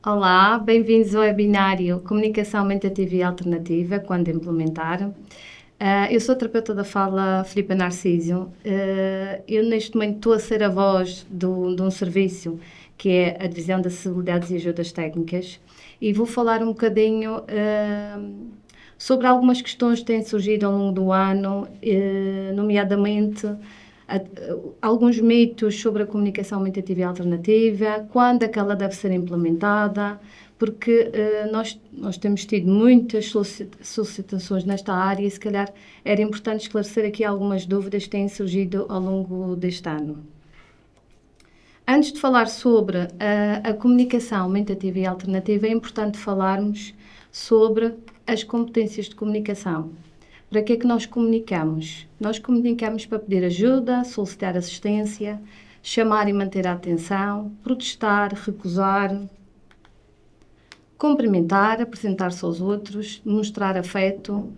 Olá, bem-vindos ao webinário Comunicação Aumentativa e Alternativa, quando implementar. Eu sou a terapeuta da fala Filipa Narciso. Eu neste momento estou a ser a voz de um serviço que é a Divisão de Acessibilidades e Ajudas Técnicas e vou falar um bocadinho sobre algumas questões que têm surgido ao longo do ano, nomeadamente alguns mitos sobre a comunicação aumentativa e alternativa, quando é que ela deve ser implementada, porque nós temos tido muitas solicitações nesta área e se calhar era importante esclarecer aqui algumas dúvidas que têm surgido ao longo deste ano. Antes de falar sobre a comunicação aumentativa e alternativa, é importante falarmos sobre as competências de comunicação. Para que é que nós comunicamos? Nós comunicamos para pedir ajuda, solicitar assistência, chamar e manter a atenção, protestar, recusar, cumprimentar, apresentar-se aos outros, mostrar afeto,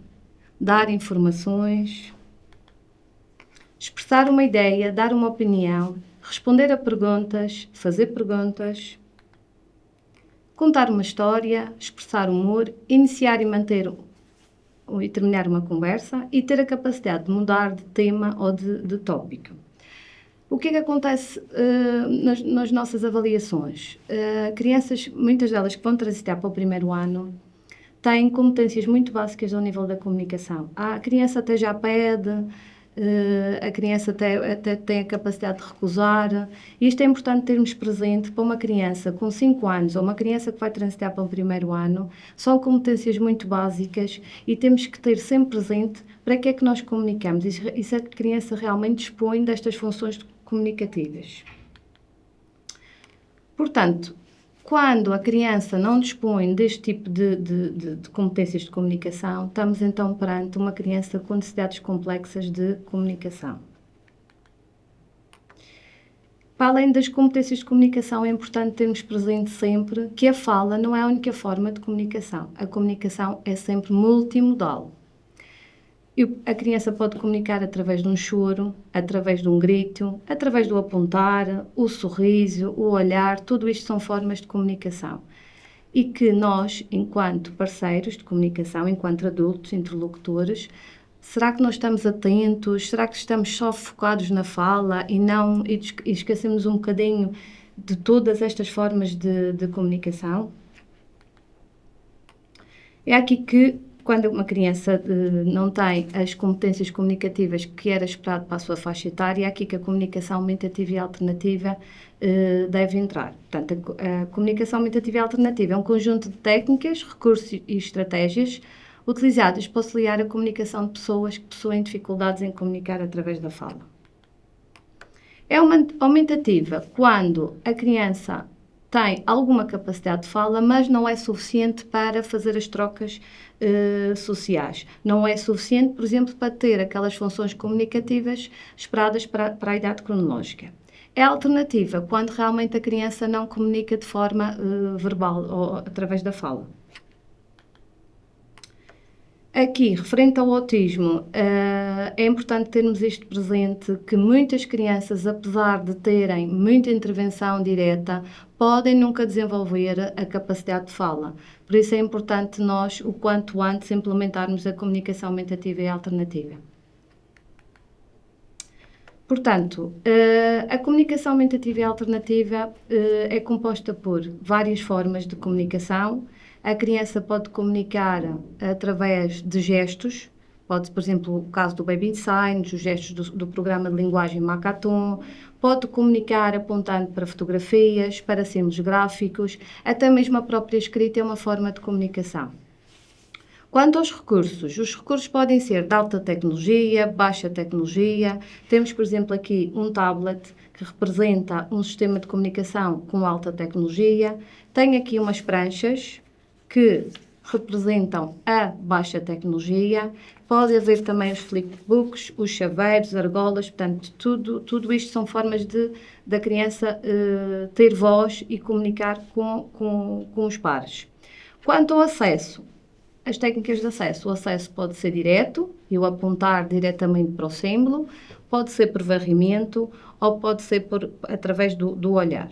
dar informações, expressar uma ideia, dar uma opinião, responder a perguntas, fazer perguntas, contar uma história, expressar humor, iniciar e terminar uma conversa e ter a capacidade de mudar de tema ou de tópico. O que é que acontece nas nossas avaliações? Crianças, muitas delas que vão transitar para o primeiro ano, têm competências muito básicas ao nível da comunicação. A criança até já pede, a criança até tem a capacidade de recusar. Isto é importante termos presente para uma criança com 5 anos ou uma criança que vai transitar para o primeiro ano. São competências muito básicas e temos que ter sempre presente para que é que nós comunicamos e se a criança realmente dispõe destas funções comunicativas. Portanto, quando a criança não dispõe deste tipo de competências de comunicação, estamos então perante uma criança com necessidades complexas de comunicação. Para além das competências de comunicação, é importante termos presente sempre que a fala não é a única forma de comunicação. A comunicação é sempre multimodal. A criança pode comunicar através de um choro, através de um grito, através do apontar, o sorriso, o olhar, tudo isto são formas de comunicação. E que nós, enquanto parceiros de comunicação, enquanto adultos, interlocutores, será que nós estamos atentos? Será que estamos só focados na fala e esquecemos um bocadinho de todas estas formas de comunicação? É aqui que, quando uma criança não tem as competências comunicativas que era esperado para a sua faixa etária, é aqui que a comunicação aumentativa e alternativa deve entrar. Portanto, a comunicação aumentativa e alternativa é um conjunto de técnicas, recursos e estratégias utilizadas para auxiliar a comunicação de pessoas que possuem dificuldades em comunicar através da fala. É uma aumentativa quando a criança tem alguma capacidade de fala, mas não é suficiente para fazer as trocas sociais. Não é suficiente, por exemplo, para ter aquelas funções comunicativas esperadas para a idade cronológica. É alternativa quando realmente a criança não comunica de forma verbal ou através da fala. Aqui, referente ao autismo, é importante termos isto presente, que muitas crianças, apesar de terem muita intervenção direta, podem nunca desenvolver a capacidade de fala. Por isso é importante nós, o quanto antes, implementarmos a comunicação aumentativa e alternativa. Portanto, a comunicação aumentativa e alternativa é composta por várias formas de comunicação. A criança pode comunicar através de gestos, pode, por exemplo, o caso do Baby Signs, os gestos do programa de linguagem Makaton, pode comunicar apontando para fotografias, para símbolos gráficos, até mesmo a própria escrita é uma forma de comunicação. Quanto aos recursos, os recursos podem ser de alta tecnologia, baixa tecnologia. Temos, por exemplo, aqui um tablet que representa um sistema de comunicação com alta tecnologia. Tem aqui umas pranchas que representam a baixa tecnologia. Pode haver também os flipbooks, os chaveiros, argolas, portanto, tudo isto são formas da criança ter voz e comunicar com os pares. Quanto ao acesso, as técnicas de acesso. O acesso pode ser direto, eu apontar diretamente para o símbolo, pode ser por varrimento ou pode ser através do olhar.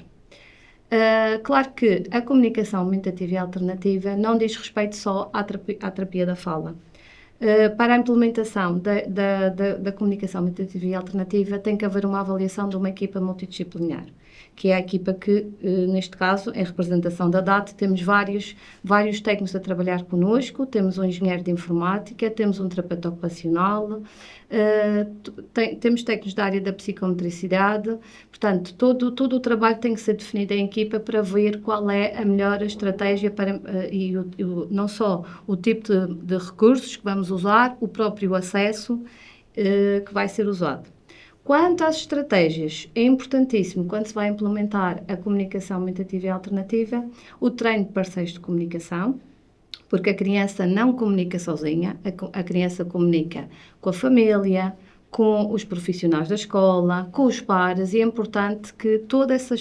Claro que a comunicação aumentativa e alternativa não diz respeito só à terapia da fala. Para a implementação da comunicação aumentativa e alternativa tem que haver uma avaliação de uma equipa multidisciplinar, que é a equipa que, neste caso, em representação da DAT, temos vários técnicos a trabalhar connosco, temos um engenheiro de informática, temos um terapeuta ocupacional, temos técnicos da área da psicomotricidade, portanto, todo o trabalho tem que ser definido em equipa para ver qual é a melhor estratégia para, não só o tipo de recursos que vamos usar, o próprio acesso que vai ser usado. Quanto às estratégias, é importantíssimo, quando se vai implementar a comunicação aumentativa e alternativa, o treino de parceiros de comunicação, porque a criança não comunica sozinha, a criança comunica com a família, com os profissionais da escola, com os pares, e é importante que todas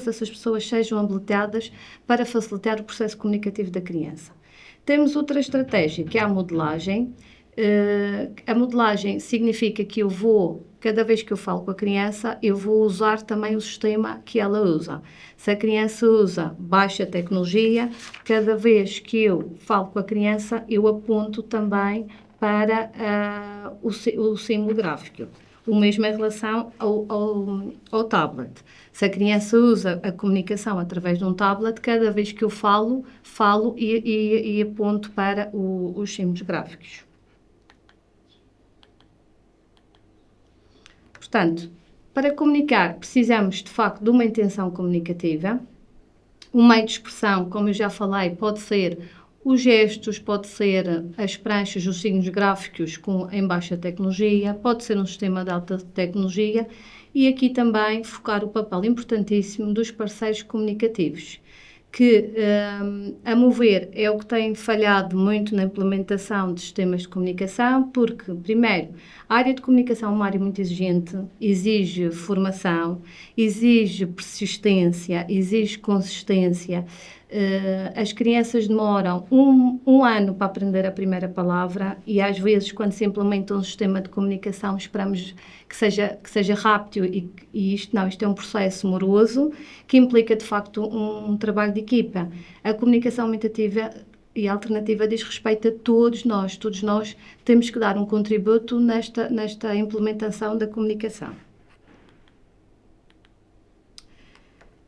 essas pessoas sejam habilitadas para facilitar o processo comunicativo da criança. Temos outra estratégia, que é a modelagem. A modelagem significa que eu vou, cada vez que eu falo com a criança, eu vou usar também o sistema que ela usa. Se a criança usa baixa tecnologia, cada vez que eu falo com a criança, eu aponto também para o símbolo gráfico. O mesmo em relação ao tablet. Se a criança usa a comunicação através de um tablet, cada vez que eu falo e aponto para os símbolos gráficos. Portanto, para comunicar, precisamos de facto de uma intenção comunicativa. O meio de expressão, como eu já falei, pode ser os gestos, pode ser as pranchas, os signos gráficos em baixa tecnologia, pode ser um sistema de alta tecnologia e aqui também focar o papel importantíssimo dos parceiros comunicativos, que, a meu ver, é o que tem falhado muito na implementação de sistemas de comunicação, porque, primeiro, a área de comunicação é uma área muito exigente, exige formação, exige persistência, exige consistência. As crianças demoram um ano para aprender a primeira palavra e, às vezes, quando se implementa um sistema de comunicação, esperamos que seja rápido e isto é um processo moroso que implica, de facto, um trabalho de equipa. A comunicação aumentativa e alternativa diz respeito a todos nós temos que dar um contributo nesta implementação da comunicação.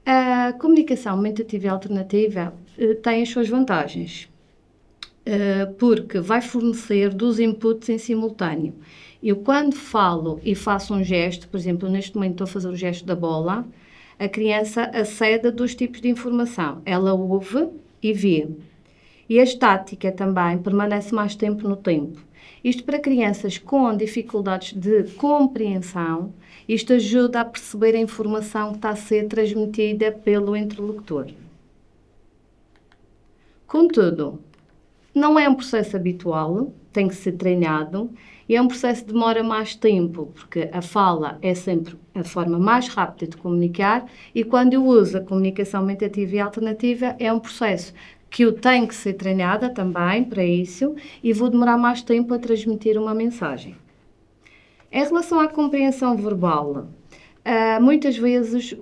A comunicação aumentativa e alternativa tem as suas vantagens, porque vai fornecer 2 inputs em simultâneo. Eu, quando falo e faço um gesto, por exemplo, neste momento estou a fazer o gesto da bola, a criança acede a 2 tipos de informação. Ela ouve e vê. E a estática também permanece mais tempo no tempo. Isto para crianças com dificuldades de compreensão, isto ajuda a perceber a informação que está a ser transmitida pelo interlocutor. Contudo, não é um processo habitual, tem que ser treinado e é um processo que demora mais tempo, porque a fala é sempre a forma mais rápida de comunicar e quando eu uso a comunicação aumentativa e alternativa é um processo que eu tenho que ser treinada também para isso e vou demorar mais tempo a transmitir uma mensagem. Em relação à compreensão verbal, muitas vezes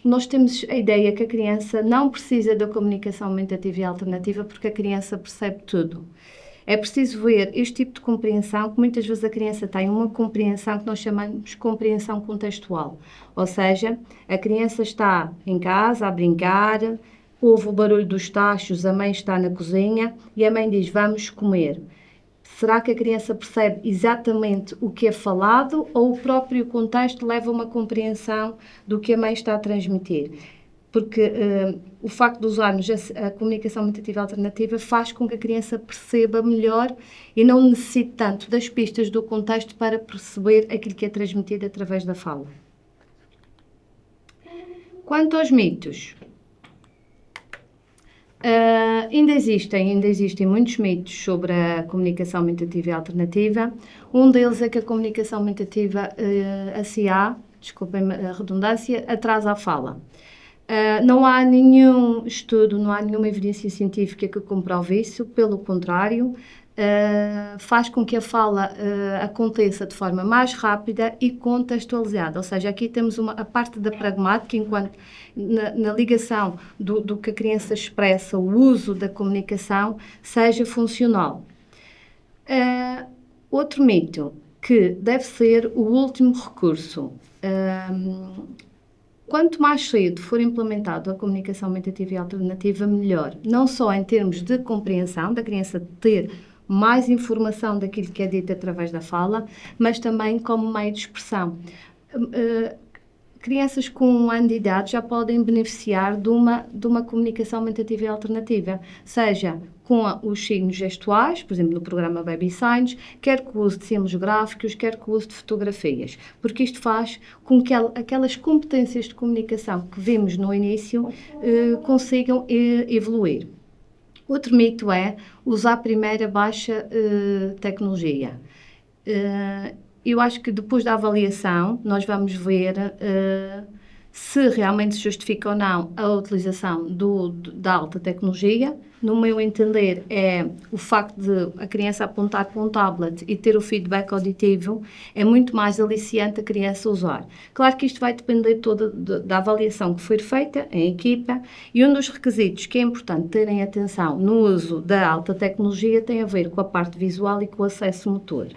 nós temos a ideia que a criança não precisa da comunicação aumentativa e alternativa porque a criança percebe tudo. É preciso ver este tipo de compreensão, que muitas vezes a criança tem uma compreensão que nós chamamos de compreensão contextual. Ou seja, a criança está em casa a brincar, ouve o barulho dos tachos, a mãe está na cozinha e a mãe diz, vamos comer. Será que a criança percebe exatamente o que é falado ou o próprio contexto leva a uma compreensão do que a mãe está a transmitir? Porque o facto de usarmos a comunicação aumentativa alternativa faz com que a criança perceba melhor e não necessite tanto das pistas do contexto para perceber aquilo que é transmitido através da fala. Quanto aos mitos, ainda existem muitos mitos sobre a comunicação aumentativa e alternativa. Um deles é que a comunicação aumentativa, desculpem a redundância, atrasa a fala. Não há nenhum estudo, não há nenhuma evidência científica que comprove isso, pelo contrário, faz com que a fala aconteça de forma mais rápida e contextualizada. Ou seja, aqui temos a parte da pragmática, enquanto na ligação do que a criança expressa, o uso da comunicação seja funcional. Outro mito, que deve ser o último recurso. Quanto mais cedo for implementado a comunicação aumentativa e alternativa, melhor. Não só em termos de compreensão, da criança ter mais informação daquilo que é dito através da fala, mas também como meio de expressão. Crianças com 1 ano de idade já podem beneficiar de uma comunicação aumentativa e alternativa, seja com os signos gestuais, por exemplo, no programa Baby Signs, quer com o uso de símbolos gráficos, quer com o uso de fotografias, porque isto faz com que aquelas competências de comunicação que vimos no início consigam evoluir. Outro mito é usar primeiro a baixa tecnologia. Eu acho que depois da avaliação nós vamos ver se realmente se justifica ou não a utilização da alta tecnologia. No meu entender, é o facto de a criança apontar para um tablet e ter o feedback auditivo é muito mais aliciante a criança usar. Claro que isto vai depender toda da avaliação que for feita em equipa, e um dos requisitos que é importante terem atenção no uso da alta tecnologia tem a ver com a parte visual e com o acesso motor.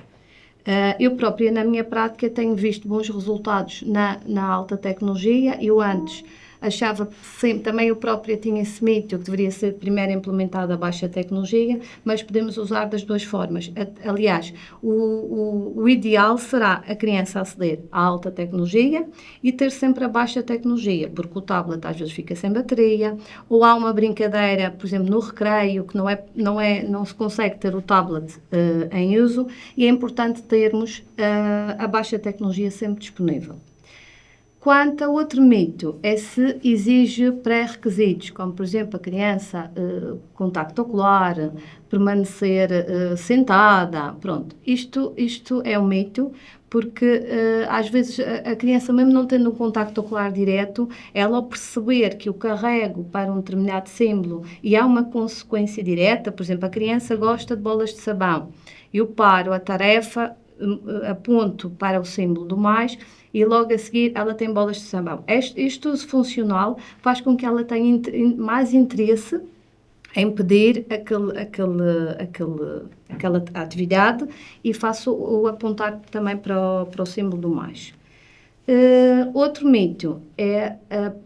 Eu própria, na minha prática, tenho visto bons resultados na alta tecnologia. Eu antes achava sempre, também eu própria tinha esse mito que deveria ser primeiro implementada a baixa tecnologia, mas podemos usar das duas formas. Aliás, o ideal será a criança aceder à alta tecnologia e ter sempre a baixa tecnologia, porque o tablet às vezes fica sem bateria, ou há uma brincadeira, por exemplo, no recreio, que não se consegue ter o tablet em uso, e é importante termos a baixa tecnologia sempre disponível. Quanto a outro mito, é se exige pré-requisitos, como, por exemplo, a criança, contacto ocular, permanecer sentada, pronto. Isto é um mito, porque às vezes a criança, mesmo não tendo um contacto ocular direto, ela, ao perceber que eu carrego para um determinado símbolo e há uma consequência direta, por exemplo, a criança gosta de bolas de sabão, eu paro a tarefa, aponto para o símbolo do mais e logo a seguir ela tem bolas de sabão. Este uso funcional faz com que ela tenha mais interesse em pedir aquela atividade e faço o apontar também para o símbolo do mais. Outro mito é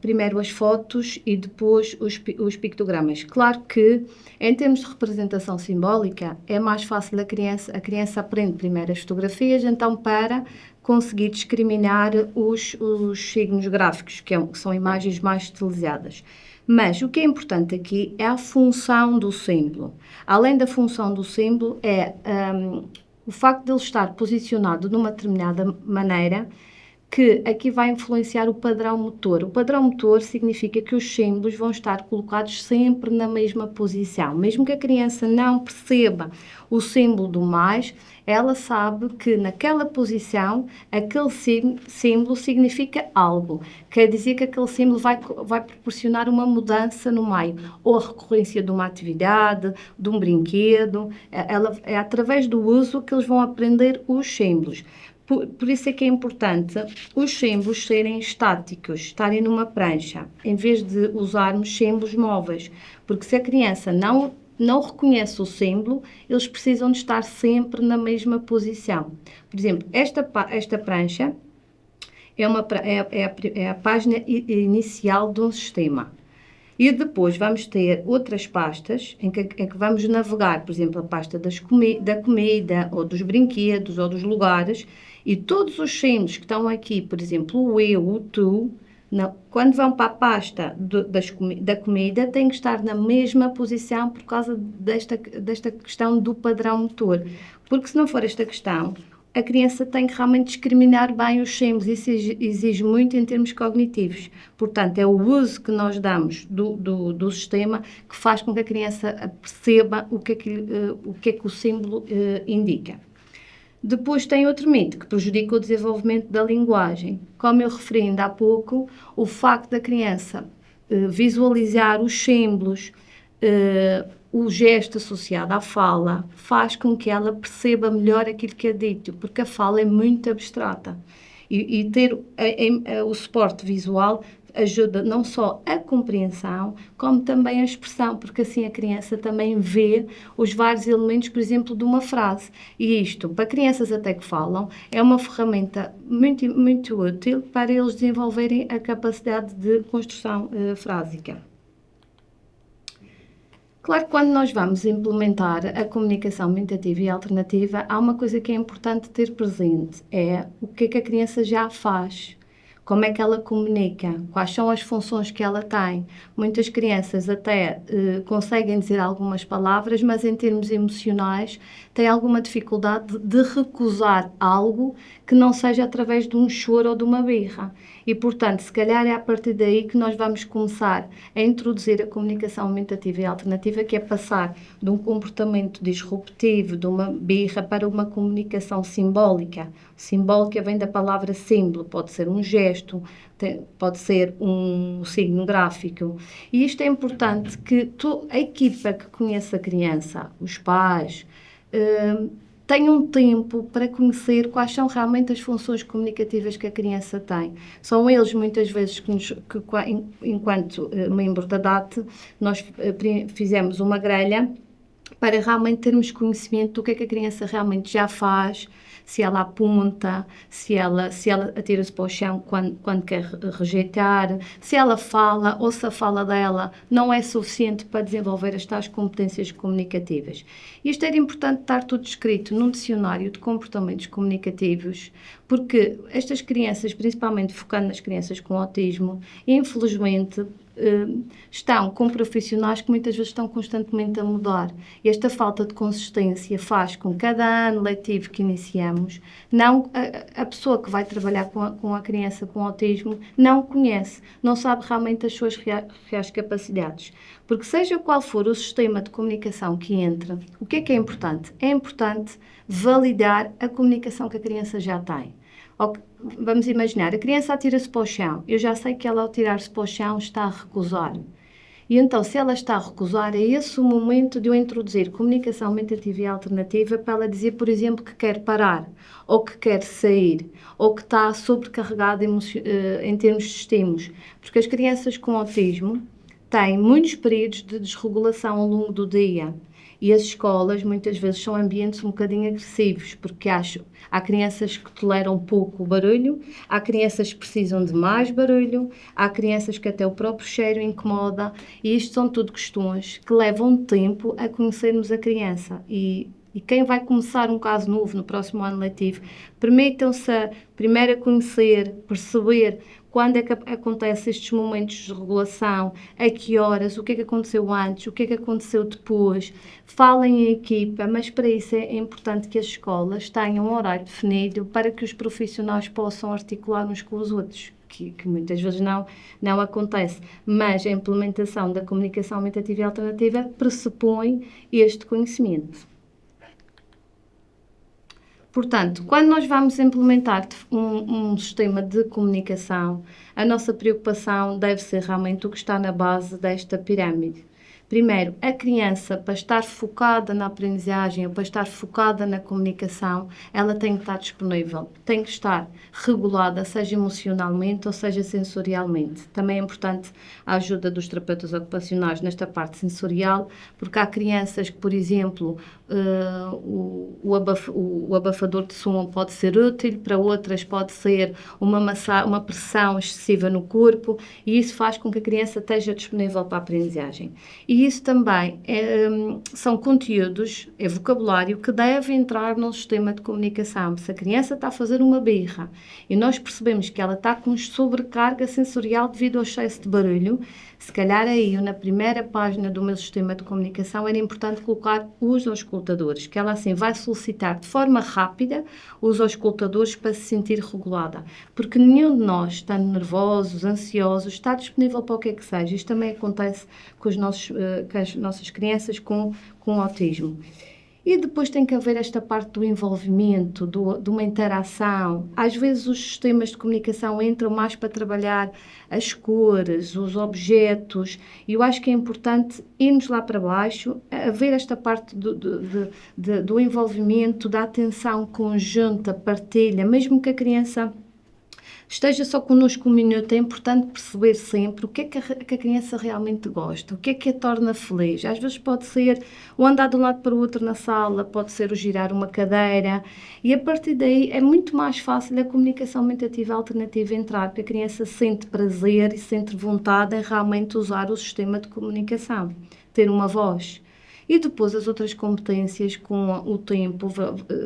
primeiro as fotos e depois os pictogramas. Claro que, em termos de representação simbólica, é mais fácil a criança aprende primeiro as fotografias, então para conseguir discriminar os signos gráficos, que são imagens mais estilizadas. Mas o que é importante aqui é a função do símbolo. Além da função do símbolo, o facto de ele estar posicionado de uma determinada maneira, que aqui vai influenciar o padrão motor. O padrão motor significa que os símbolos vão estar colocados sempre na mesma posição. Mesmo que a criança não perceba o símbolo do mais, ela sabe que naquela posição aquele símbolo significa algo. Quer dizer que aquele símbolo vai proporcionar uma mudança no meio, ou a recorrência de uma atividade, de um brinquedo. É através do uso que eles vão aprender os símbolos. Por isso é que é importante os símbolos serem estáticos, estarem numa prancha, em vez de usarmos símbolos móveis, porque se a criança não reconhece o símbolo, eles precisam de estar sempre na mesma posição. Por exemplo, esta prancha é a página inicial de um sistema. E depois vamos ter outras pastas em que vamos navegar, por exemplo, a pasta da comida, ou dos brinquedos, ou dos lugares, e todos os símbolos que estão aqui, por exemplo, o eu, o tu, quando vão para a pasta da comida, têm que estar na mesma posição por causa desta questão do padrão motor. Porque se não for esta questão, a criança tem que realmente discriminar bem os símbolos. Isso exige muito em termos cognitivos. Portanto, é o uso que nós damos do sistema que faz com que a criança perceba o que é que o símbolo indica. Depois tem outro mito que prejudica o desenvolvimento da linguagem. Como eu referi ainda há pouco, o facto da criança visualizar os símbolos, o gesto associado à fala faz com que ela perceba melhor aquilo que é dito, porque a fala é muito abstrata. E ter o suporte visual ajuda não só a compreensão, como também a expressão, porque assim a criança também vê os vários elementos, por exemplo, de uma frase. E isto, para crianças até que falam, é uma ferramenta muito, muito útil para eles desenvolverem a capacidade de construção frásica. Claro que quando nós vamos implementar a comunicação aumentativa e alternativa, há uma coisa que é importante ter presente, é o que é que a criança já faz, como é que ela comunica, quais são as funções que ela tem. Muitas crianças até conseguem dizer algumas palavras, mas em termos emocionais têm alguma dificuldade de recusar algo que não seja através de um choro ou de uma birra. E, portanto, se calhar é a partir daí que nós vamos começar a introduzir a comunicação aumentativa e alternativa, que é passar de um comportamento disruptivo, de uma birra, para uma comunicação simbólica. Simbólica vem da palavra símbolo, pode ser um gesto, pode ser um signo gráfico. E isto é importante que a equipa que conhece a criança, os pais, tenham tempo para conhecer quais são realmente as funções comunicativas que a criança tem. São eles, muitas vezes, enquanto membro da DAT, nós fizemos uma grelha para realmente termos conhecimento do que é que a criança realmente já faz, se ela aponta, se ela atira-se para o chão quando quer rejeitar, se ela fala ou se a fala dela não é suficiente para desenvolver as tais competências comunicativas. Isto era importante estar tudo escrito num dicionário de comportamentos comunicativos, porque estas crianças, principalmente focando nas crianças com autismo, infelizmente, estão com profissionais que muitas vezes estão constantemente a mudar. E esta falta de consistência faz com que cada ano letivo que iniciamos, a pessoa que vai trabalhar com a criança com autismo não conhece, não sabe realmente as suas reais capacidades. Porque seja qual for o sistema de comunicação que entra, o que é importante? É importante validar a comunicação que a criança já tem. Vamos imaginar, a criança atira-se para o chão. Eu já sei que ela, ao tirar-se para o chão, está a recusar. E então, se ela está a recusar, é esse o momento de eu introduzir comunicação aumentativa e alternativa para ela dizer, por exemplo, que quer parar, ou que quer sair, ou que está sobrecarregada em termos de estímulos. Porque as crianças com autismo têm muitos períodos de desregulação ao longo do dia. E as escolas, muitas vezes, são ambientes um bocadinho agressivos, porque há crianças que toleram pouco barulho, há crianças que precisam de mais barulho, há crianças que até o próprio cheiro incomoda, e isto são tudo questões que levam tempo a conhecermos a criança. E quem vai começar um caso novo no próximo ano letivo, permitam-se primeiro a conhecer, perceber quando é que acontecem estes momentos de regulação, a que horas, o que é que aconteceu antes, o que é que aconteceu depois. Falem em equipa, mas para isso é importante que as escolas tenham um horário definido para que os profissionais possam articular uns com os outros. Que muitas vezes não acontece, mas a implementação da comunicação aumentativa e alternativa pressupõe este conhecimento. Portanto, quando nós vamos implementar um sistema de comunicação, a nossa preocupação deve ser realmente o que está na base desta pirâmide. Primeiro, a criança, para estar focada na aprendizagem ou para estar focada na comunicação, ela tem que estar disponível, tem que estar regulada, seja emocionalmente ou seja sensorialmente. Também é importante a ajuda dos terapeutas ocupacionais nesta parte sensorial, porque há crianças que, por exemplo, o abafador de som pode ser útil, para outras pode ser uma pressão excessiva no corpo, e isso faz com que a criança esteja disponível para a aprendizagem. E isso também são conteúdos, é vocabulário que deve entrar no sistema de comunicação. Se a criança está a fazer uma birra e nós percebemos que ela está com sobrecarga sensorial devido ao excesso de barulho, se calhar aí na primeira página do meu sistema de comunicação era importante colocar os auscultadores, que ela assim vai solicitar de forma rápida os auscultadores para se sentir regulada, porque nenhum de nós, estando nervosos, ansiosos, está disponível para o que é que seja. Isto também acontece com as nossas crianças com autismo. E depois tem que haver esta parte do envolvimento, de uma interação. Às vezes os sistemas de comunicação entram mais para trabalhar as cores, os objetos, e eu acho que é importante irmos lá para baixo, haver esta parte do envolvimento, da atenção conjunta, partilha, mesmo que a criança esteja só connosco um minuto, é importante perceber sempre o que é que a criança realmente gosta, o que é que a torna feliz. Às vezes pode ser o andar de um lado para o outro na sala, pode ser o girar uma cadeira, e a partir daí é muito mais fácil a comunicação aumentativa alternativa entrar, porque a criança sente prazer e sente vontade em realmente usar o sistema de comunicação, ter uma voz. E depois as outras competências com o tempo,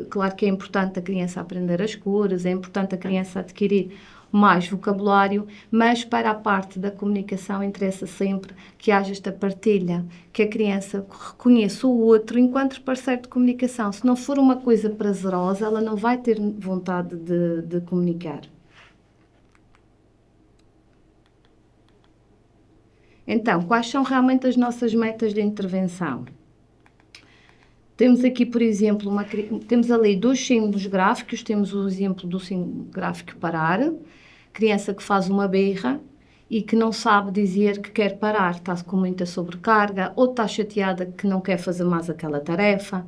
claro que é importante a criança aprender as cores, é importante a criança adquirir mais vocabulário, mas para a parte da comunicação interessa sempre que haja esta partilha, que a criança reconheça o outro enquanto parceiro de comunicação. Se não for uma coisa prazerosa, ela não vai ter vontade de comunicar. Então, quais são realmente as nossas metas de intervenção? Temos aqui, por exemplo, temos ali 2 símbolos gráficos. Temos o exemplo do símbolo gráfico parar, criança que faz uma berra e que não sabe dizer que quer parar, está com muita sobrecarga ou está chateada que não quer fazer mais aquela tarefa.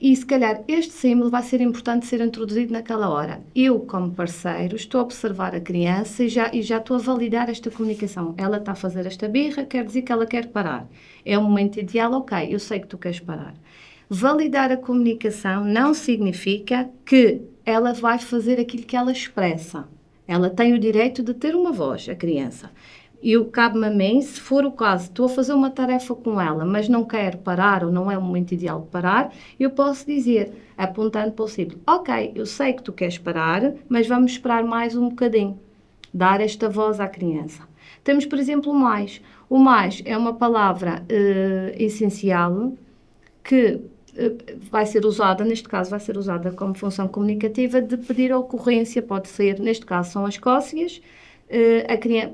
E se calhar este símbolo vai ser importante ser introduzido naquela hora. Eu, como parceiro, estou a observar a criança e já estou a validar esta comunicação. Ela está a fazer esta birra, quer dizer que ela quer parar. É o momento ideal, ok, eu sei que tu queres parar. Validar a comunicação não significa que ela vai fazer aquilo que ela expressa. Ela tem o direito de ter uma voz, a criança. E cabe-me a mim, se for o caso, estou a fazer uma tarefa com ela, mas não quero parar ou não é o momento ideal de parar, eu posso dizer, apontando para o símbolo, ok, eu sei que tu queres parar, mas vamos esperar mais um bocadinho. Dar esta voz à criança. Temos, por exemplo, o mais. O mais é uma palavra essencial que vai ser usada, neste caso vai ser usada como função comunicativa de pedir a ocorrência, pode ser, neste caso são as cócegas,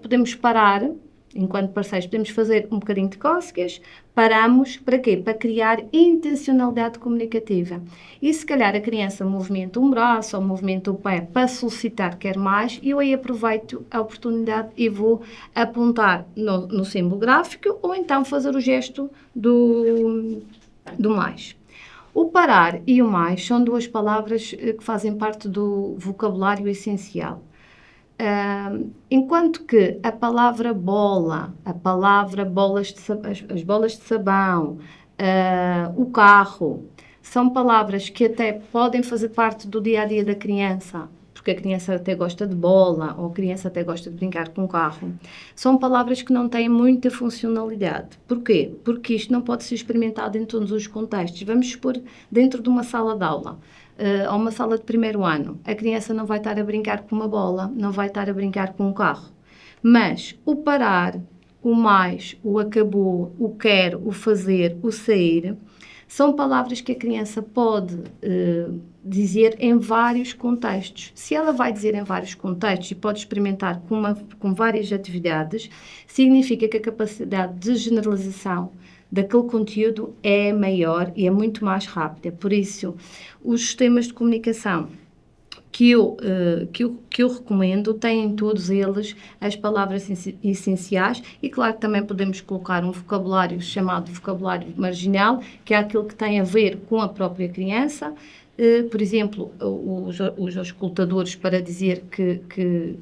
podemos parar, enquanto parceiros, podemos fazer um bocadinho de cócegas, paramos, para quê? Para criar intencionalidade comunicativa. E se calhar a criança movimenta um braço ou movimenta o pé para solicitar que quer mais, eu aí aproveito a oportunidade e vou apontar no símbolo gráfico ou então fazer o gesto do mais. O parar e o mais são 2 palavras que fazem parte do vocabulário essencial. Enquanto que a palavra bola, a palavra as bolas de sabão, o carro, são palavras que até podem fazer parte do dia-a-dia da criança, porque a criança até gosta de bola, ou a criança até gosta de brincar com o carro. São palavras que não têm muita funcionalidade. Porquê? Porque isto não pode ser experimentado em todos os contextos. Vamos expor dentro de uma sala de aula, ou uma sala de primeiro ano. A criança não vai estar a brincar com uma bola, não vai estar a brincar com um carro. Mas o parar, o mais, o acabou, o quer, o fazer, o sair, são palavras que a criança pode dizer em vários contextos. Se ela vai dizer em vários contextos e pode experimentar com várias atividades, significa que a capacidade de generalização daquele conteúdo é maior e é muito mais rápida. Por isso, os sistemas de comunicação que eu recomendo têm todos eles as palavras essenciais e claro que também podemos colocar um vocabulário chamado vocabulário marginal, que é aquilo que tem a ver com a própria criança. Por exemplo, os auscultadores para dizer que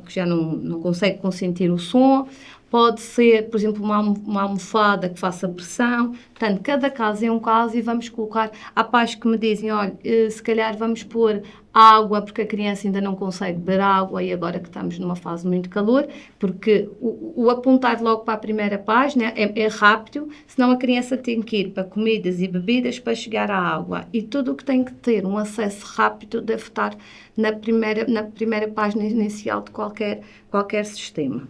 já não consegue consentir o som. Pode ser, por exemplo, uma almofada que faça pressão. Portanto, cada caso é um caso e vamos colocar... Há pais que me dizem, olha, se calhar vamos pôr água, porque a criança ainda não consegue beber água e agora que estamos numa fase de muito calor, porque o apontar logo para a primeira página é rápido, senão a criança tem que ir para comidas e bebidas para chegar à água. E tudo o que tem que ter um acesso rápido deve estar na primeira página inicial de qualquer sistema.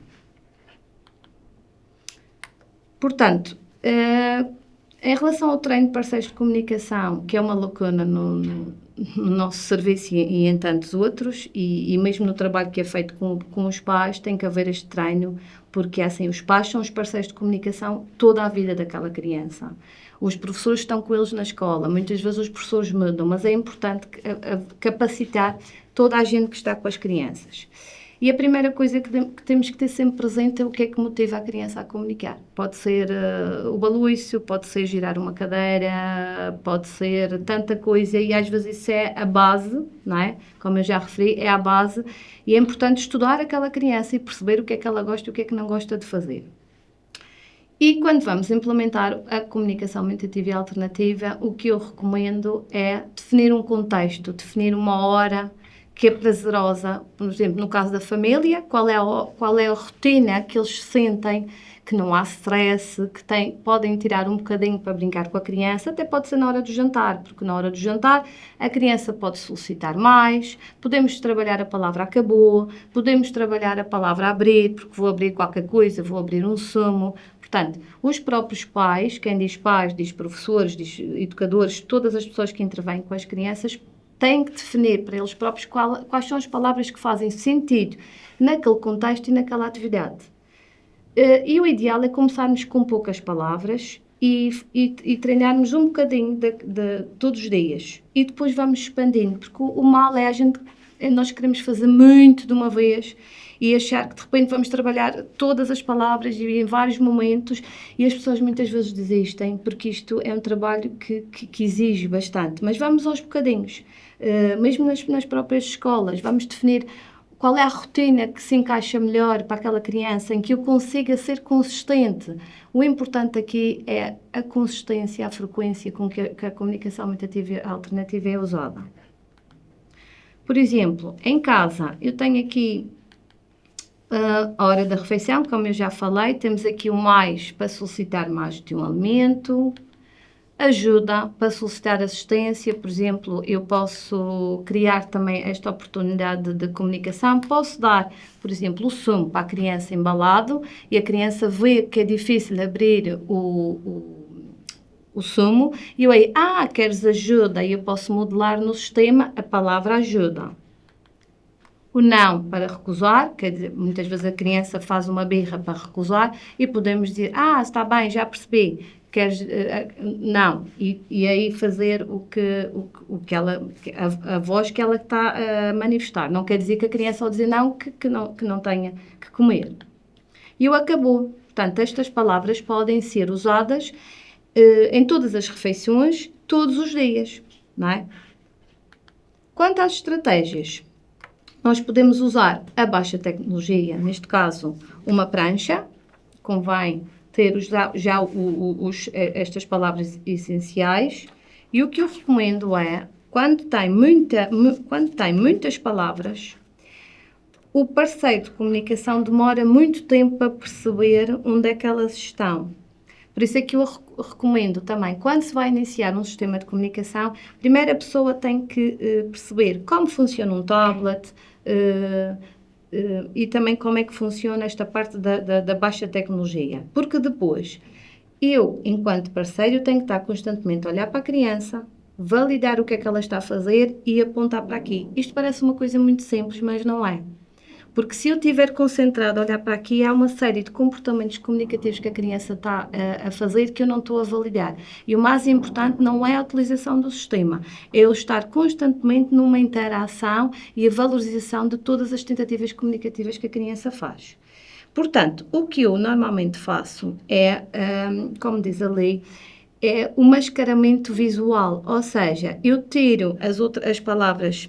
Portanto, em relação ao treino de parceiros de comunicação, que é uma lacuna no nosso serviço e em tantos outros, e mesmo no trabalho que é feito com os pais, tem que haver este treino, porque assim, os pais são os parceiros de comunicação toda a vida daquela criança. Os professores estão com eles na escola, muitas vezes os professores mudam, mas é importante capacitar toda a gente que está com as crianças. E a primeira coisa que temos que ter sempre presente é o que é que motiva a criança a comunicar. Pode ser o balúcio, pode ser girar uma cadeira, pode ser tanta coisa, e às vezes isso é a base, não é? Como eu já referi, é a base, e é importante estudar aquela criança e perceber o que é que ela gosta e o que é que não gosta de fazer. E quando vamos implementar a comunicação aumentativa e alternativa, o que eu recomendo é definir um contexto, definir uma hora que é prazerosa. Por exemplo, no caso da família, qual é a rotina que eles sentem, que não há stress, que podem tirar um bocadinho para brincar com a criança, até pode ser na hora do jantar, porque na hora do jantar a criança pode solicitar mais, podemos trabalhar a palavra acabou, podemos trabalhar a palavra abrir, porque vou abrir qualquer coisa, vou abrir um sumo. Portanto, os próprios pais, quem diz pais, diz professores, diz educadores, todas as pessoas que intervêm com as crianças, têm que definir para eles próprios quais são as palavras que fazem sentido naquele contexto e naquela atividade. E o ideal é começarmos com poucas palavras e treinarmos um bocadinho de todos os dias. E depois vamos expandindo, porque o mal é nós queremos fazer muito de uma vez e achar que de repente vamos trabalhar todas as palavras e em vários momentos, e as pessoas muitas vezes desistem, porque isto é um trabalho que exige bastante. Mas vamos aos bocadinhos, mesmo nas próprias escolas, vamos definir qual é a rotina que se encaixa melhor para aquela criança, em que eu consiga ser consistente. O importante aqui é a consistência, a frequência com que a comunicação aumentativa e alternativa é usada. Por exemplo, em casa, eu tenho aqui a hora da refeição, como eu já falei, temos aqui o mais para solicitar mais de um alimento, ajuda para solicitar assistência, por exemplo, eu posso criar também esta oportunidade de comunicação, posso dar, por exemplo, o sumo para a criança embalado e a criança vê que é difícil abrir o sumo e eu aí, queres ajuda? E eu posso modelar no sistema a palavra ajuda. O não para recusar, quer dizer, muitas vezes a criança faz uma birra para recusar e podemos dizer, está bem, já percebi, queres, não, e aí fazer a voz que ela está a manifestar. Não quer dizer que a criança ao dizer não, que não tenha que comer. E o acabou. Portanto, estas palavras podem ser usadas em todas as refeições, todos os dias, não é? Quanto às estratégias, nós podemos usar a baixa tecnologia, neste caso, uma prancha, convém ter estas palavras essenciais, e o que eu recomendo é, quando tem muitas palavras, o parceiro de comunicação demora muito tempo a perceber onde é que elas estão. Por isso é que eu recomendo também, quando se vai iniciar um sistema de comunicação, primeiro a pessoa tem que perceber como funciona um tablet e também como é que funciona esta parte da baixa tecnologia. Porque depois, eu, enquanto parceiro, tenho que estar constantemente a olhar para a criança, validar o que é que ela está a fazer e apontar para aqui. Isto parece uma coisa muito simples, mas não é. Porque se eu estiver concentrado a olhar para aqui, há uma série de comportamentos comunicativos que a criança está a fazer que eu não estou a validar. E o mais importante não é a utilização do sistema, é eu estar constantemente numa interação e a valorização de todas as tentativas comunicativas que a criança faz. Portanto, o que eu normalmente faço é, como diz a lei, é o mascaramento visual, ou seja, eu tiro as palavras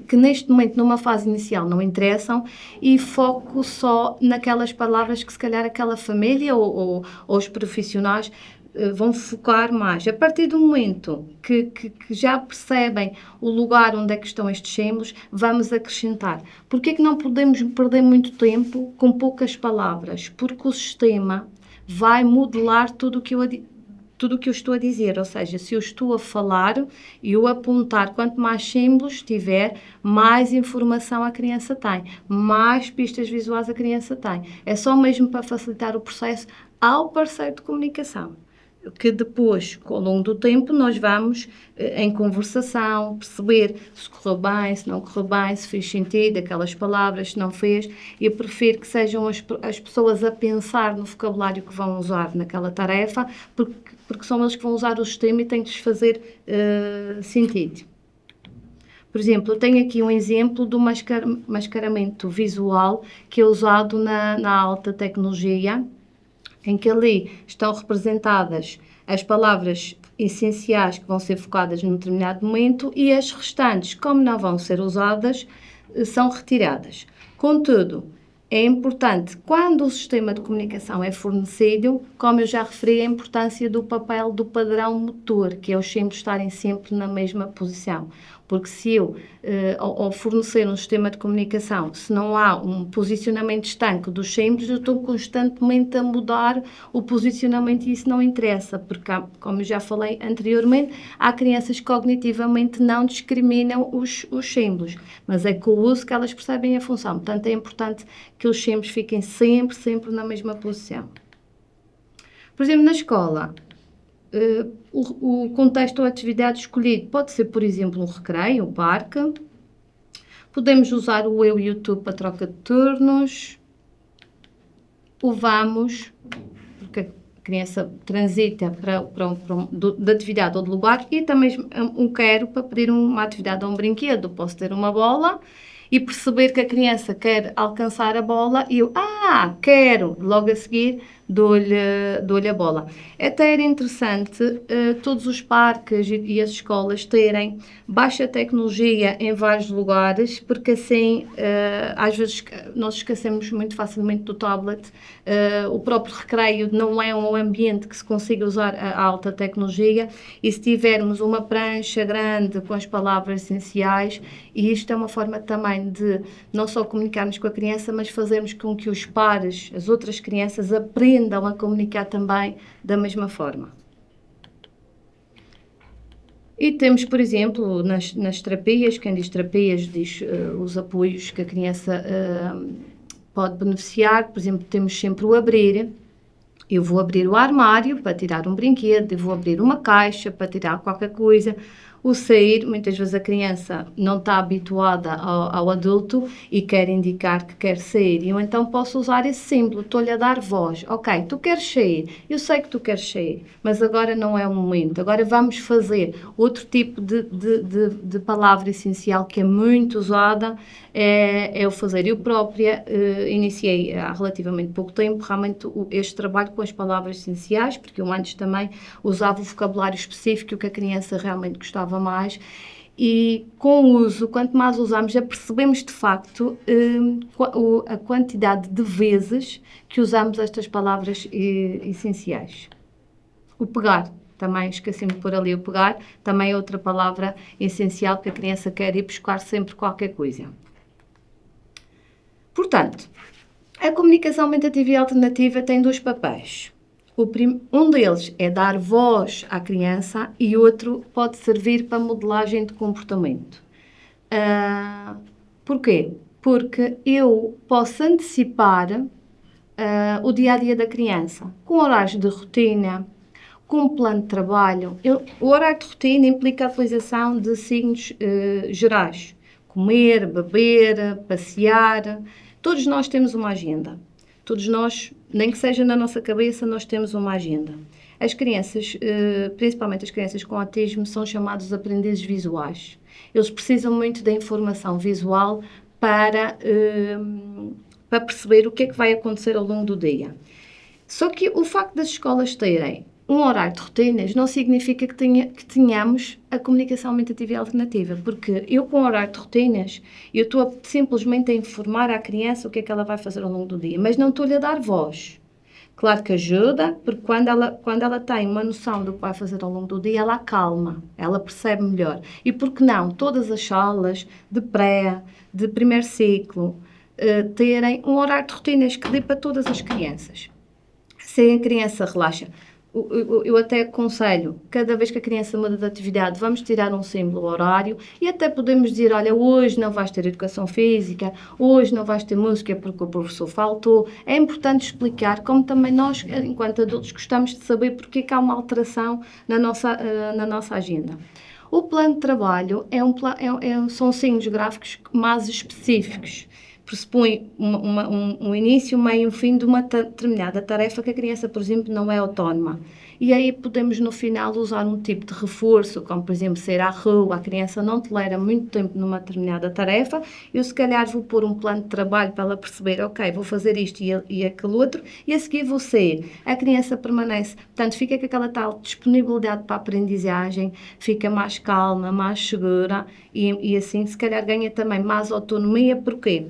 que neste momento, numa fase inicial, não interessam e foco só naquelas palavras que se calhar aquela família ou os profissionais vão focar mais. A partir do momento que já percebem o lugar onde é que estão estes símbolos, vamos acrescentar. Porquê é que não podemos perder muito tempo com poucas palavras? Porque o sistema vai modelar tudo o que eu estou a dizer, ou seja, se eu estou a falar e eu apontar, quanto mais símbolos tiver, mais informação a criança tem, mais pistas visuais a criança tem. É só mesmo para facilitar o processo ao parceiro de comunicação. que depois, ao longo do tempo, nós vamos, em conversação, perceber se correu bem, se não correu bem, se fez sentido aquelas palavras, se não fez. Eu prefiro que sejam as pessoas a pensar no vocabulário que vão usar naquela tarefa, porque são eles que vão usar o sistema e tem que lhes fazer sentido. Por exemplo, eu tenho aqui um exemplo do mascaramento visual que é usado na alta tecnologia, em que ali estão representadas as palavras essenciais que vão ser focadas num determinado momento e as restantes, como não vão ser usadas, são retiradas. Contudo, é importante, quando o sistema de comunicação é fornecido, como eu já referi, a importância do papel do padrão motor, que é os símbolos estarem sempre na mesma posição. Porque se eu, ao fornecer um sistema de comunicação, se não há um posicionamento estanque dos símbolos, eu estou constantemente a mudar o posicionamento e isso não interessa, porque, como eu já falei anteriormente, há crianças que cognitivamente não discriminam os símbolos, mas é com o uso que elas percebem a função. Portanto, é importante que os símbolos fiquem sempre na mesma posição. Por exemplo, na escola, o contexto ou atividade escolhido pode ser, por exemplo, um recreio, um parque. Podemos usar o eu e o tu para troca de turnos. O vamos, porque a criança transita de atividade ou de lugar. E também um quero para pedir uma atividade ou um brinquedo. Posso ter uma bola e perceber que a criança quer alcançar a bola e eu, quero, logo a seguir dou-lhe a bola. Até era interessante todos os parques e as escolas terem baixa tecnologia em vários lugares, porque assim, às vezes, nós esquecemos muito facilmente do tablet. O próprio recreio não é um ambiente que se consiga usar a alta tecnologia, e se tivermos uma prancha grande com as palavras essenciais, e isto é uma forma também de não só comunicarmos com a criança, mas fazermos com que os pares, as outras crianças, aprendam a comunicar também da mesma forma. E temos, por exemplo, nas terapias, quem diz terapias diz os apoios que a criança pode beneficiar. Por exemplo, temos sempre o abrir. Eu vou abrir o armário para tirar um brinquedo, eu vou abrir uma caixa para tirar qualquer coisa. O sair, muitas vezes a criança não está habituada ao adulto e quer indicar que quer sair. E eu então posso usar esse símbolo, estou-lhe a dar voz. Ok, tu queres sair, eu sei que tu queres sair, mas agora não é o momento. Agora vamos fazer outro tipo de palavra essencial que é muito usada, é o fazer. Eu própria iniciei há relativamente pouco tempo realmente este trabalho com as palavras essenciais, porque eu antes também usava o vocabulário específico que a criança realmente gostava mais, e com o uso, quanto mais usamos, já percebemos de facto a quantidade de vezes que usamos estas palavras essenciais. O pegar, também esqueci-me de pôr ali o pegar, também é outra palavra essencial que a criança quer ir buscar sempre qualquer coisa. Portanto, a comunicação aumentativa e alternativa tem dois papéis. Um deles é dar voz à criança e outro pode servir para modelagem de comportamento. Porquê? Porque eu posso antecipar o dia-a-dia da criança, com horários de rotina, com um plano de trabalho. O horário de rotina implica a utilização de signos gerais. Comer, beber, passear. Todos nós temos uma agenda. Todos nós, nem que seja na nossa cabeça, nós temos uma agenda. As crianças, principalmente as crianças com autismo, são chamados aprendizes visuais. Eles precisam muito da informação visual para perceber o que é que vai acontecer ao longo do dia. Só que o facto das escolas terem um horário de rotinas não significa que tenhamos a comunicação aumentativa e alternativa, porque eu com o horário de rotinas, eu estou simplesmente a informar à criança o que é que ela vai fazer ao longo do dia, mas não estou-lhe a dar voz. Claro que ajuda, porque quando ela tem uma noção do que vai fazer ao longo do dia, ela acalma, ela percebe melhor. E por que não todas as salas de pré, de primeiro ciclo, terem um horário de rotinas que dê para todas as crianças? Se a criança relaxa, eu até aconselho, cada vez que a criança muda de atividade, vamos tirar um símbolo horário e até podemos dizer, olha, hoje não vais ter educação física, hoje não vais ter música porque o professor faltou. É importante explicar, como também nós, enquanto adultos, gostamos de saber porque é que há uma alteração na nossa agenda. O plano de trabalho são signos gráficos mais específicos. Pressupõe um início, um meio e um fim de uma determinada tarefa que a criança, por exemplo, não é autónoma. E aí podemos, no final, usar um tipo de reforço, como, por exemplo, sair à rua, a criança não tolera muito tempo numa determinada tarefa, eu, se calhar, vou pôr um plano de trabalho para ela perceber, ok, vou fazer isto e aquele outro, e a seguir vou sair. A criança permanece, portanto, fica com aquela tal disponibilidade para a aprendizagem, fica mais calma, mais segura, e assim, se calhar, ganha também mais autonomia, porquê?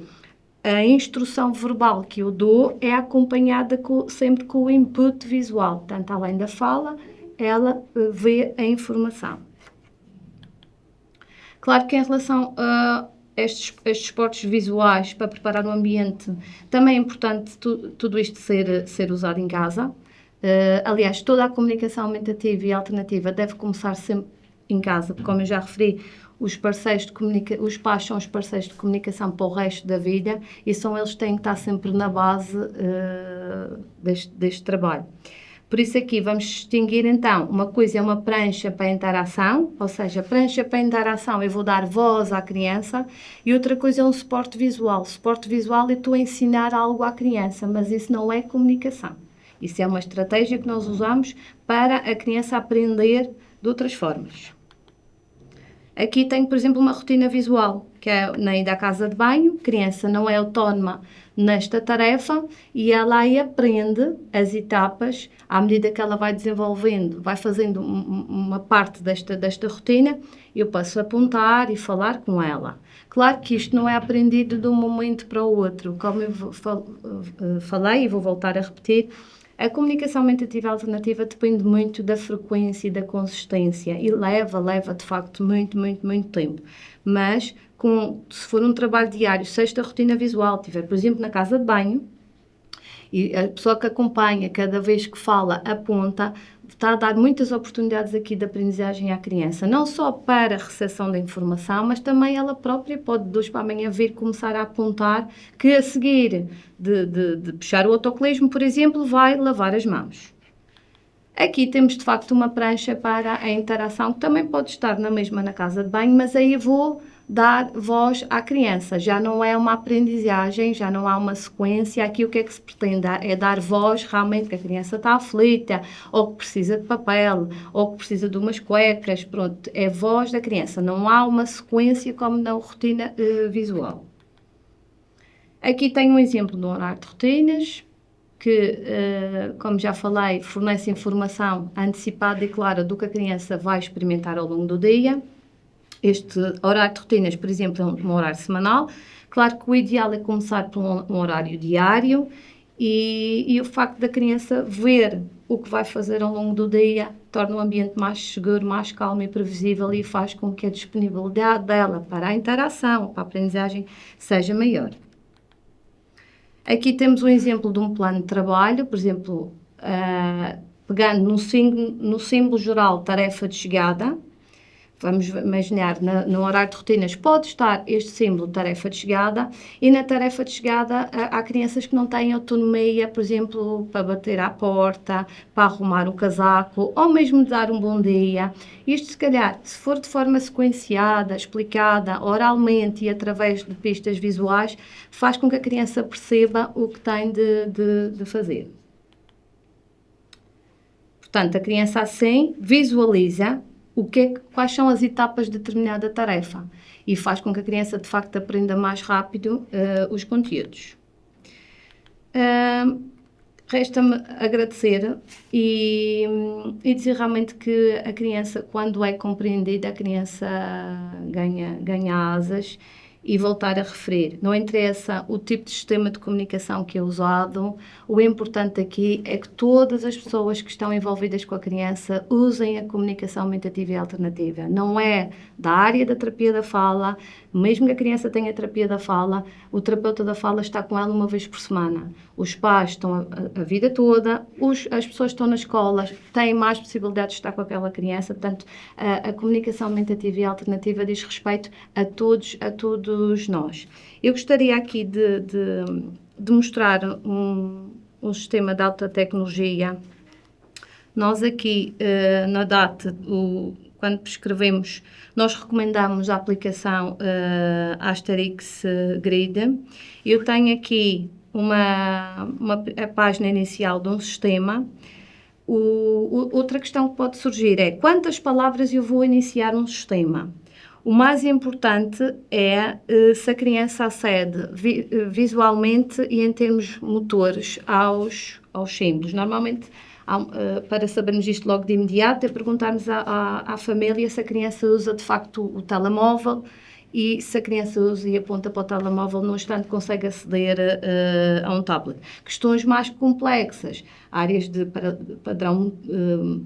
A instrução verbal que eu dou é acompanhada sempre com o input visual. Portanto, além da fala, ela vê a informação. Claro que em relação a estes suportes visuais para preparar o ambiente, também é importante tudo isto ser usado em casa. Aliás, toda a comunicação aumentativa e alternativa deve começar sempre em casa, porque, como eu já referi, os pais são os parceiros de comunicação para o resto da vida e são eles que têm que estar sempre na base deste trabalho. Por isso aqui vamos distinguir então, uma coisa é uma prancha para interação, ou seja, prancha para interação eu vou dar voz à criança, e outra coisa é um suporte visual. Suporte visual eu estou a ensinar algo à criança, mas isso não é comunicação. Isso é uma estratégia que nós usamos para a criança aprender de outras formas. Aqui tenho, por exemplo, uma rotina visual, que é na ida à casa de banho. A criança não é autónoma nesta tarefa e ela aí aprende as etapas à medida que ela vai desenvolvendo, vai fazendo uma parte desta rotina. Eu posso apontar e falar com ela. Claro que isto não é aprendido de um momento para o outro. Como eu falei e vou voltar a repetir, a comunicação aumentativa alternativa depende muito da frequência e da consistência e leva de facto muito tempo. Mas, se for um trabalho diário, se esta rotina visual estiver, por exemplo, na casa de banho, e a pessoa que acompanha, cada vez que fala, aponta, está a dar muitas oportunidades aqui de aprendizagem à criança, não só para a recepção da informação, mas também ela própria pode de hoje para amanhã vir começar a apontar que a seguir de puxar o autocolismo, por exemplo, vai lavar as mãos. Aqui temos de facto uma prancha para a interação, que também pode estar na mesma na casa de banho, mas aí vou dar voz à criança. Já não é uma aprendizagem, já não há uma sequência. Aqui o que é que se pretende? É dar voz realmente que a criança está aflita, ou que precisa de papel, ou que precisa de umas cuecas. Pronto, é voz da criança. Não há uma sequência como na rotina visual. Aqui tenho um exemplo do horário de rotinas, que, como já falei, fornece informação antecipada e clara do que a criança vai experimentar ao longo do dia. Este horário de rotinas, por exemplo, é um horário semanal. Claro que o ideal é começar por um horário diário e o facto da criança ver o que vai fazer ao longo do dia torna o ambiente mais seguro, mais calmo e previsível e faz com que a disponibilidade dela para a interação, para a aprendizagem, seja maior. Aqui temos um exemplo de um plano de trabalho, por exemplo, pegando no símbolo geral tarefa de chegada. Vamos imaginar, no horário de rotinas pode estar este símbolo tarefa de chegada e na tarefa de chegada há crianças que não têm autonomia, por exemplo, para bater à porta, para arrumar o casaco ou mesmo dar um bom dia. Isto, se calhar, se for de forma sequenciada, explicada oralmente e através de pistas visuais, faz com que a criança perceba o que tem de fazer. Portanto, a criança assim visualiza quais são as etapas de determinada tarefa e faz com que a criança de facto aprenda mais rápido os conteúdos. Resta-me agradecer e dizer realmente que a criança, quando é compreendida, a criança ganha asas e voltar a referir. Não interessa o tipo de sistema de comunicação que é usado, o importante aqui é que todas as pessoas que estão envolvidas com a criança usem a comunicação aumentativa e alternativa. Não é da área da terapia da fala, mesmo que a criança tenha terapia da fala, o terapeuta da fala está com ela uma vez por semana. Os pais estão a vida toda, as pessoas que estão nas escolas têm mais possibilidades de estar com aquela criança, portanto, a comunicação aumentativa e alternativa diz respeito a todos nós. Eu gostaria aqui de mostrar um sistema de alta tecnologia. Nós aqui, na DAT, quando prescrevemos, nós recomendamos a aplicação Asterix Grid. Eu tenho aqui a página inicial de um sistema. Outra questão que pode surgir é quantas palavras eu vou iniciar um sistema. O mais importante é se a criança acede visualmente e em termos motores aos símbolos. Normalmente, para sabermos isto logo de imediato, é perguntarmos à família se a criança usa de facto o telemóvel e se a criança usa e aponta para o telemóvel, no instante consegue aceder a um tablet. Questões mais complexas, áreas de padrão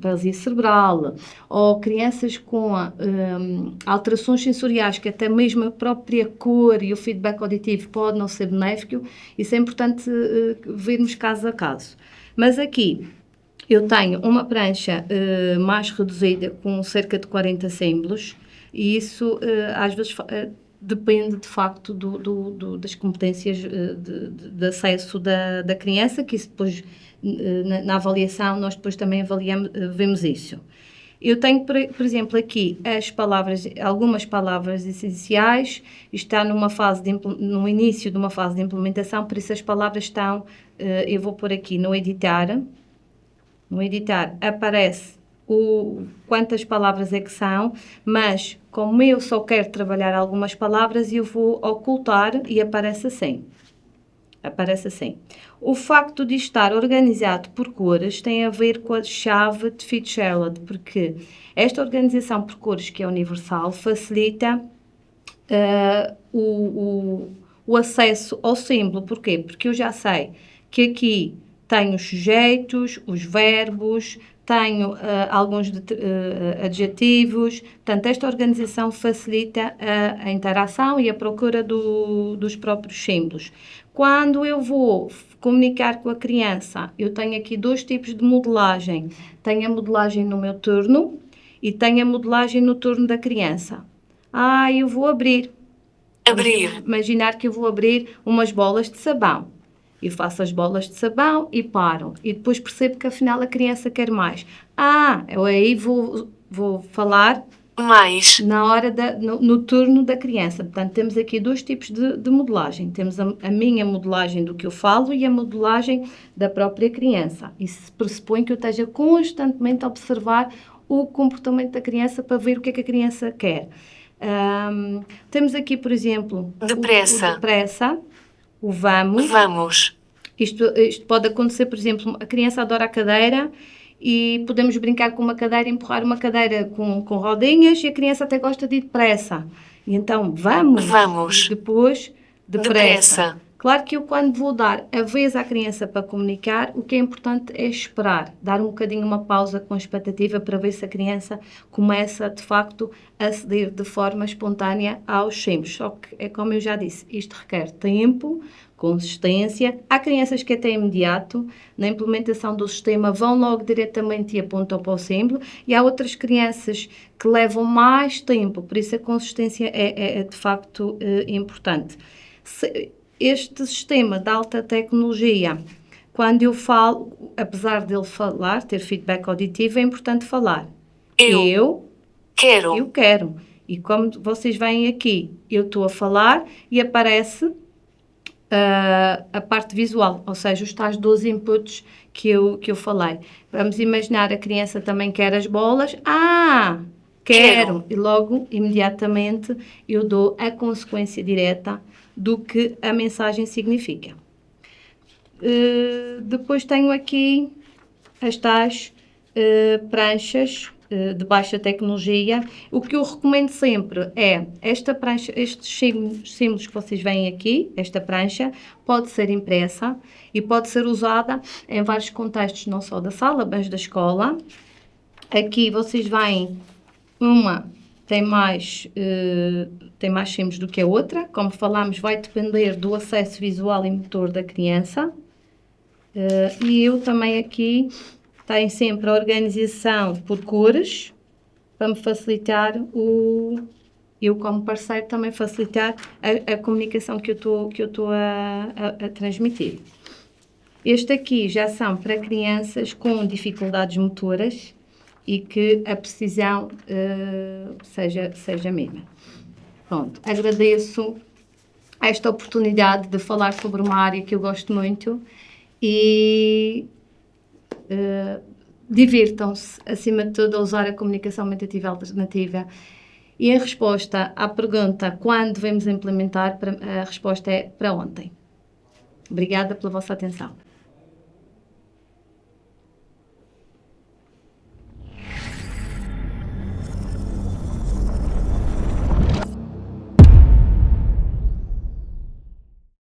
paralisia cerebral, ou crianças com alterações sensoriais, que até mesmo a própria cor e o feedback auditivo pode não ser benéfico, isso é importante vermos caso a caso. Mas aqui eu tenho uma prancha mais reduzida com cerca de 40 símbolos, e isso às vezes depende de facto das competências de acesso da criança, que isso depois na avaliação nós depois também vemos isso. Eu tenho, por exemplo, aqui algumas palavras essenciais, está no início de uma fase de implementação, por isso as palavras estão, eu vou pôr aqui no editar. No editar aparece quantas palavras é que são, mas como eu só quero trabalhar algumas palavras, eu vou ocultar e aparece assim. Aparece assim. O facto de estar organizado por cores tem a ver com a chave de Fitzgerald, porque esta organização por cores, que é universal, facilita o acesso ao símbolo. Porquê? Porque eu já sei que aqui tenho os sujeitos, os verbos, tenho alguns adjetivos. Portanto, esta organização facilita a interação e a procura dos próprios símbolos. Quando eu vou comunicar com a criança, eu tenho aqui dois tipos de modelagem. Tenho a modelagem no meu turno e tenho a modelagem no turno da criança. Eu vou abrir. Imaginar que eu vou abrir umas bolas de sabão. Eu faço as bolas de sabão e paro. E depois percebo que afinal a criança quer mais. Eu aí vou falar mais na hora no turno da criança. Portanto, temos aqui dois tipos de modelagem. Temos a minha modelagem do que eu falo e a modelagem da própria criança. Isso pressupõe que eu esteja constantemente a observar o comportamento da criança para ver o que é que a criança quer. Temos aqui, por exemplo, o depressa, o vamos. Isto pode acontecer, por exemplo, a criança adora a cadeira e podemos brincar com uma cadeira, empurrar uma cadeira com rodinhas, e a criança até gosta de ir depressa. E então, vamos. E depois, depressa. Claro que eu, quando vou dar a vez à criança para comunicar, o que é importante é esperar, dar um bocadinho uma pausa com a expectativa para ver se a criança começa, de facto, a ceder de forma espontânea aos símbolos. Só que, é como eu já disse, isto requer tempo, consistência. Há crianças que até imediato, na implementação do sistema, vão logo diretamente e apontam para o símbolo, e há outras crianças que levam mais tempo, por isso a consistência é de facto importante. Este sistema de alta tecnologia, quando eu falo, apesar dele falar, ter feedback auditivo, é importante falar. Eu quero. E como vocês veem aqui, eu estou a falar e aparece a parte visual, ou seja, os tais 12 inputs que eu falei. Vamos imaginar, a criança também quer as bolas. Quero! E logo, imediatamente, eu dou a consequência direta do que a mensagem significa. Depois tenho aqui as tais pranchas de baixa tecnologia, o que eu recomendo sempre é esta prancha, estes símbolos que vocês veem aqui, esta prancha, pode ser impressa e pode ser usada em vários contextos, não só da sala, mas da escola. Aqui vocês veem uma tem mais símbolos do que a outra. Como falámos, vai depender do acesso visual e motor da criança. E eu também aqui tenho sempre a organização por cores, para me facilitar eu como parceiro também facilitar a comunicação que eu estou a transmitir. Este aqui já são para crianças com dificuldades motoras e que a precisão seja mínima. Pronto, agradeço esta oportunidade de falar sobre uma área que eu gosto muito e divirtam-se, acima de tudo, a usar a comunicação aumentativa alternativa. E a resposta à pergunta quando devemos implementar, a resposta é para ontem. Obrigada pela vossa atenção.